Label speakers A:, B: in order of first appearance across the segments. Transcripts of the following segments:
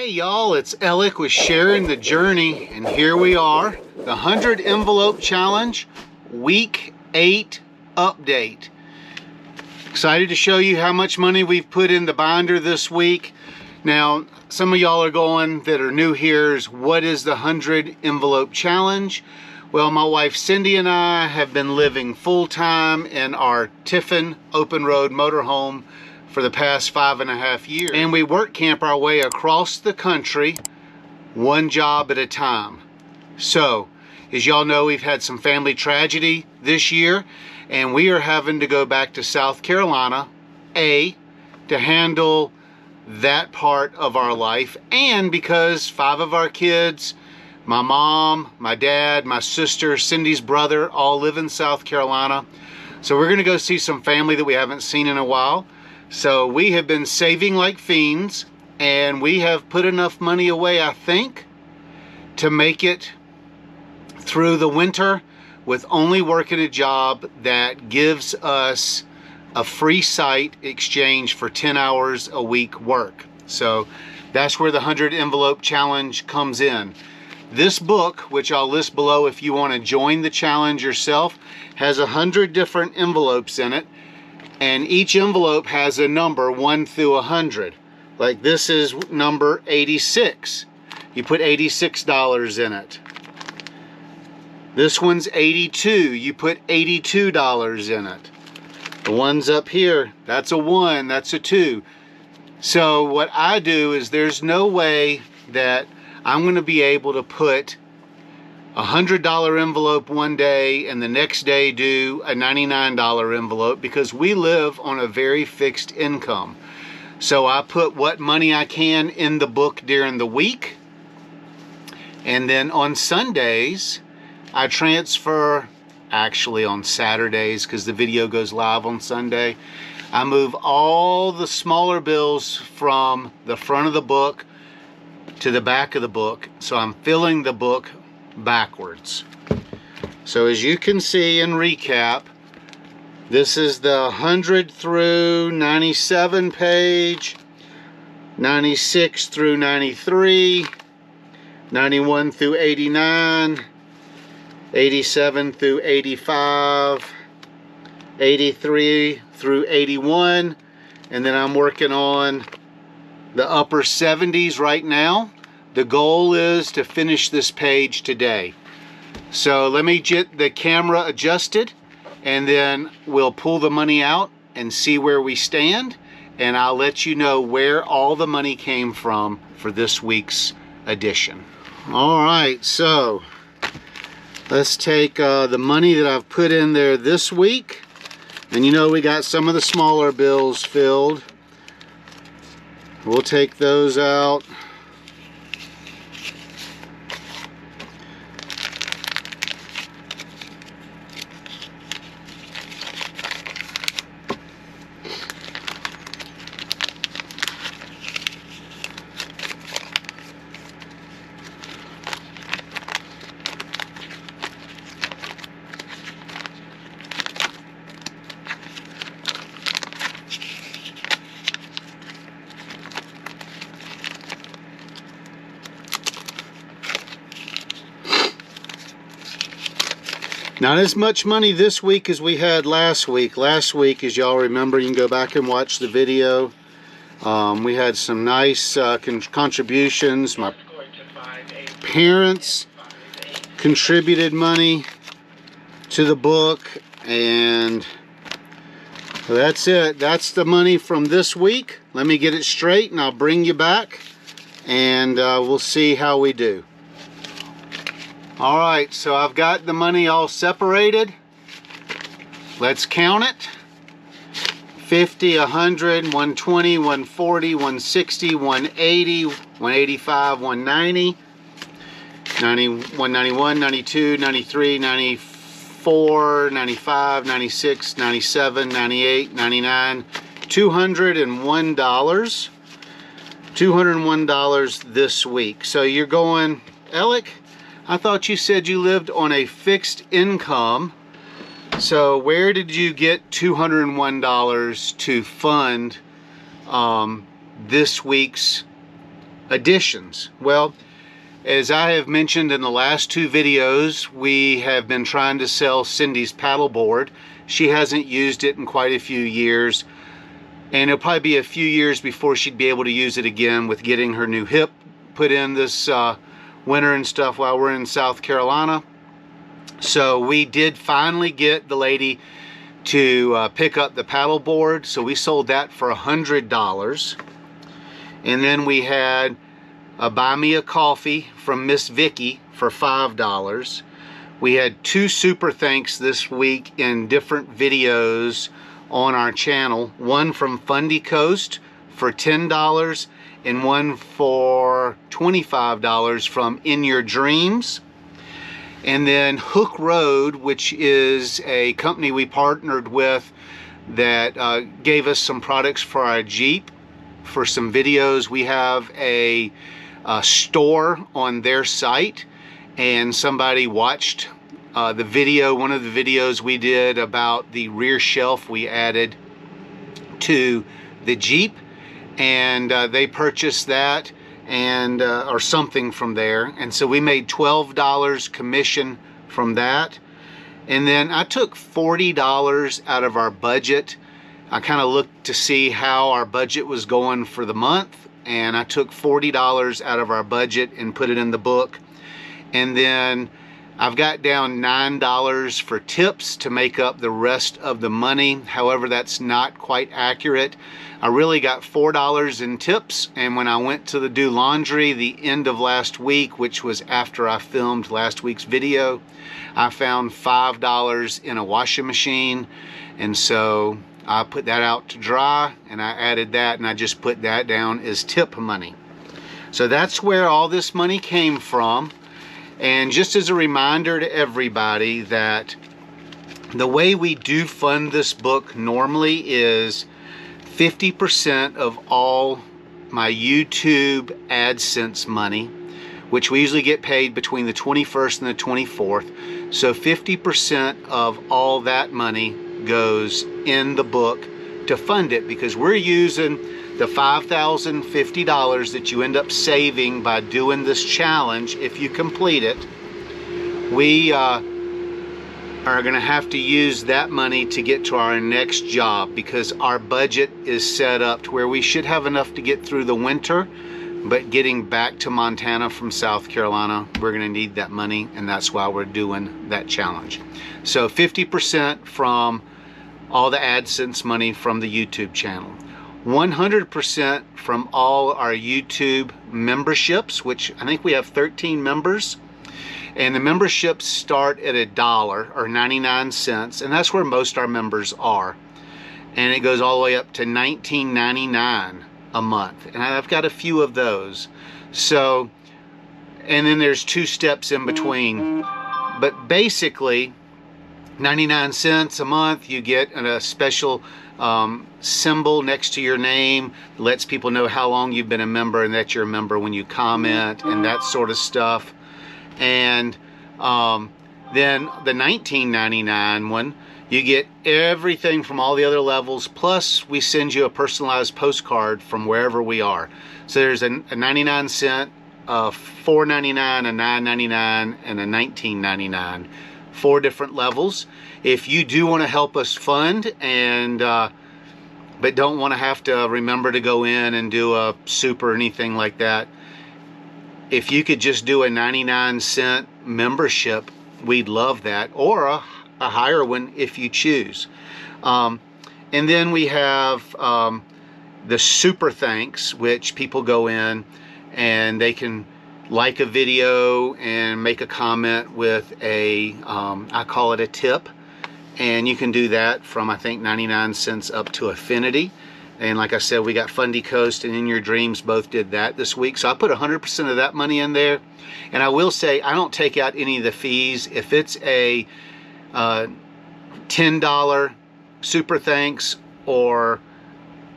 A: Hey y'all, it's Alec with Sharing the Journey, and here we are, the 100 Envelope Challenge, Week 8 update. Excited to show you how much money we've put in the binder this week. Now, some of y'all are going that are new here, what is the 100 Envelope Challenge? Well, my wife Cindy and I have been living full-time in our Tiffin open road motorhome for the past 5.5 years. And we work camp our way across the country, one job at a time. So, as y'all know, we've had some family tragedy this year, and we are having to go back to South Carolina, to handle that part of our life, and because 5 of our kids, my mom, my dad, my sister, Cindy's brother, all live in South Carolina. So we're gonna go see some family that we haven't seen in a while. So we have been saving like fiends, and we have put enough money away, I think, to make it through the winter with only working a job that gives us a free site exchange for 10 hours a week work. So that's where the 100 Envelope Challenge comes in. This book, which I'll list below if you want to join the challenge yourself, has 100 different envelopes in it. And each envelope has a number 1 through 100. Like this is number 86. You put $86 in it. This one's 82. You put $82 in it. The ones up here, that's a 1, that's a 2. So what I do is there's no way that I'm going to be able to put a $100 envelope one day and the next day do a $99 envelope, because we live on a very fixed income. So I put what money I can in the book during the week, and then on Sundays I transfer, actually on Saturdays because the video goes live on Sunday, I move all the smaller bills from the front of the book to the back of the book, so I'm filling the book backwards. So as you can see in recap, this is the 100 through 97 page, 96 through 93, 91 through 89, 87 through 85, 83 through 81, and then I'm working on the upper 70s right now. The goal is to finish this page today. So let me get the camera adjusted, and then we'll pull the money out and see where we stand, and I'll let you know where all the money came from for this week's edition. All right, so let's take the money that I've put in there this week, and you know we got some of the smaller bills filled. We'll take those out. Not as much money this week as we had last week. Last week, as y'all remember, you can go back and watch the video. We had some nice contributions. My parents contributed money to the book, and that's it. That's the money from this week. Let me get it straight and I'll bring you back, and we'll see how we do. All right, so I've got the money all separated. Let's count it. 50, 100, 120, 140, 160, 180, 185, 190, 191, 92, 93, 94, 95, 96, 97, 98, 99, $201. $201 this week. So you're going, Alec, I thought you said you lived on a fixed income. So where did you get $201 to fund this week's additions? Well, as I have mentioned in the last 2 videos, we have been trying to sell Cindy's paddleboard. She hasn't used it in quite a few years, and it'll probably be a few years before she'd be able to use it again with getting her new hip put in this winter and stuff while we're in South Carolina. So we did finally get the lady to pick up the paddleboard, so we sold that for $100. And then we had a buy me a coffee from Miss Vicky for $5. We had 2 super thanks this week in different videos on our channel. One from Fundy Coast for $10 and one for $25 from In Your Dreams. And then Hook Road, which is a company we partnered with that gave us some products for our Jeep for some videos. We have a store on their site, and somebody watched the video, one of the videos we did about the rear shelf we added to the Jeep, and they purchased that and or something from there, and so we made $12 commission from that. And then I took $40 out of our budget. I kind of looked to see how our budget was going for the month, and I took $40 out of our budget and put it in the book. And then I've got down $9 for tips to make up the rest of the money. However, that's not quite accurate. I really got $4 in tips, and when I went to do laundry the end of last week, which was after I filmed last week's video, I found $5 in a washing machine, and so I put that out to dry, and I added that, and I just put that down as tip money. So that's where all this money came from. And just as a reminder to everybody that the way we do fund this book normally is 50% of all my YouTube AdSense money, which we usually get paid between the 21st and the 24th. So 50% of all that money goes in the book to fund it, because we're using the $5,050 that you end up saving by doing this challenge. If you complete it, we are going to have to use that money to get to our next job, because our budget is set up to where we should have enough to get through the winter, but getting back to Montana from South Carolina, we're going to need that money, and that's why we're doing that challenge. So 50% from all the AdSense money from the YouTube channel. 100% from all our YouTube memberships, which I think we have 13 members. And the memberships start at $1 or 99 cents, and that's where most our members are. And it goes all the way up to $19.99 a month. And I've got a few of those. So, and then there's 2 steps in between. But basically, 99 cents a month, you get a special symbol next to your name, lets people know how long you've been a member and that you're a member when you comment and that sort of stuff. And then the $19.99 one, you get everything from all the other levels, plus we send you a personalized postcard from wherever we are. So there's a 99 cent, a $4.99, a $9.99, and a $19.99. 4 different levels. If you do want to help us fund and but don't want to have to remember to go in and do a super or anything like that, if you could just do a 99 cent membership, we'd love that, or a higher one if you choose. And then we have the super thanks, which people go in and they can like a video and make a comment with a, I call it a tip. And you can do that from, I think, 99 cents up to Affinity. And like I said, we got Fundy Coast and In Your Dreams both did that this week. So I put 100% of that money in there. And I will say, I don't take out any of the fees. If it's a $10 super thanks, or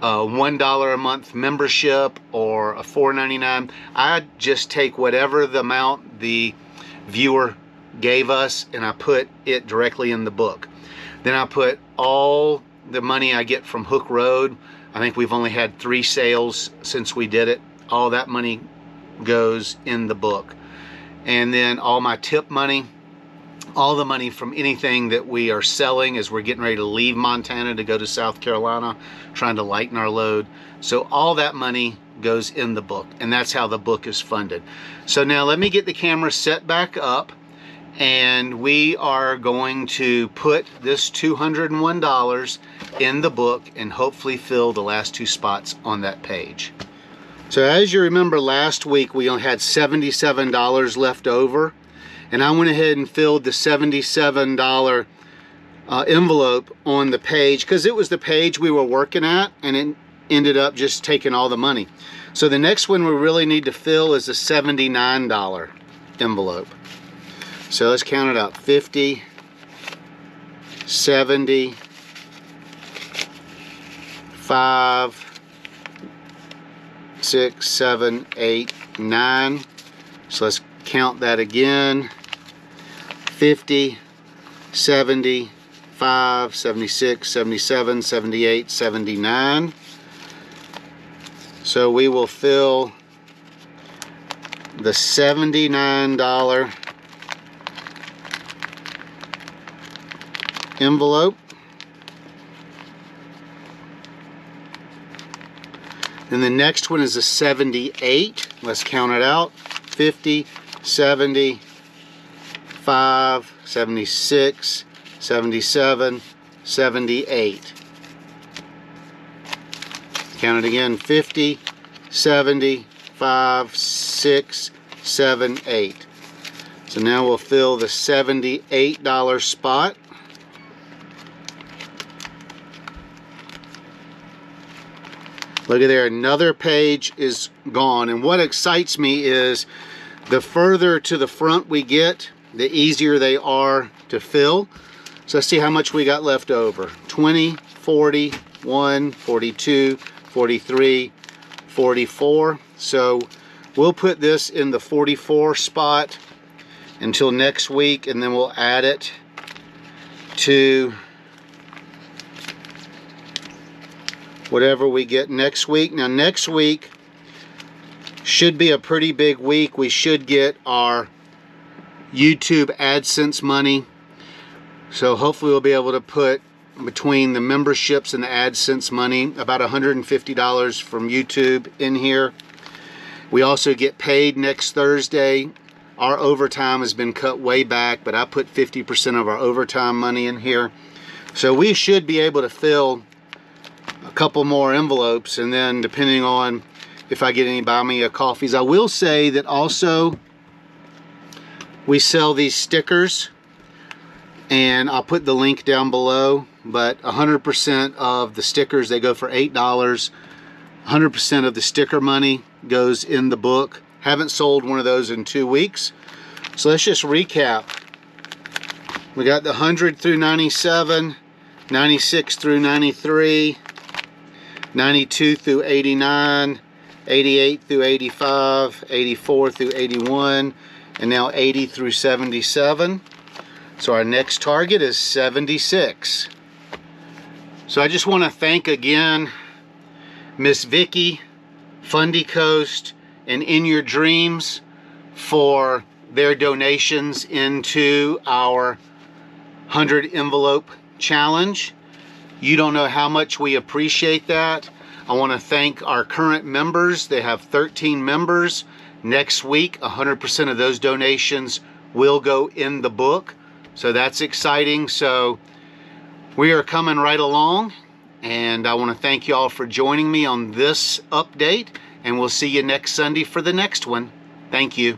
A: a $1 a month membership, or a $4.99, I just take whatever the amount the viewer gave us and I put it directly in the book. Then I put all the money I get from Hook Road. I think we've only had 3 sales since we did it. All that money goes in the book. And then all my tip money, all the money from anything that we are selling as we're getting ready to leave Montana to go to South Carolina, trying to lighten our load. So all that money goes in the book, and that's how the book is funded. So now let me get the camera set back up, and we are going to put this $201 in the book and hopefully fill the last 2 spots on that page. So as you remember, last week we only had $77 left over, and I went ahead and filled the $77 envelope on the page because it was the page we were working at, and it ended up just taking all the money. So the next one we really need to fill is a $79 envelope. So let's count it up. 50, 70, 5, 6, 7, 8, 9. So let's count that again. 50, 75, 76, 77, 78, 79. So we will fill the $79 envelope. Then the next one is a 78. Let's count it out. 50, 70, 5, 76, 77, 78. Count it again. 50, 70, 5, 6, 7, 8. So now we'll fill the $78 spot. Look at there, another page is gone. And what excites me is the further to the front we get, the easier they are to fill. So let's see how much we got left over. 20, 40, 1, 42, 43, 44. So we'll put this in the 44 spot until next week, and then we'll add it to whatever we get next week. Now next week should be a pretty big week. We should get our YouTube AdSense money. So hopefully we'll be able to put between the memberships and the AdSense money about $150 from YouTube in here. We also get paid next Thursday. Our overtime has been cut way back, but I put 50% of our overtime money in here. So we should be able to fill a couple more envelopes, and then depending on if I get any buy me a coffees. I will say that also we sell these stickers, and I'll put the link down below, but 100% of the stickers, they go for $8. 100% of the sticker money goes in the book. Haven't sold one of those in 2 weeks. So let's just recap. We got the 100 through 97, 96 through 93, 92 through 89, 88 through 85, 84 through 81, and now 80 through 77. So our next target is 76. So I just want to thank again Miss Vicky, Fundy Coast, and In Your Dreams for their donations into our 100 envelope challenge. You don't know how much we appreciate that. I want to thank our current members. They have 13 members. Next week, 100% of those donations will go in the book. So that's exciting. So we are coming right along, and I want to thank you all for joining me on this update, and we'll see you next Sunday for the next one. Thank you.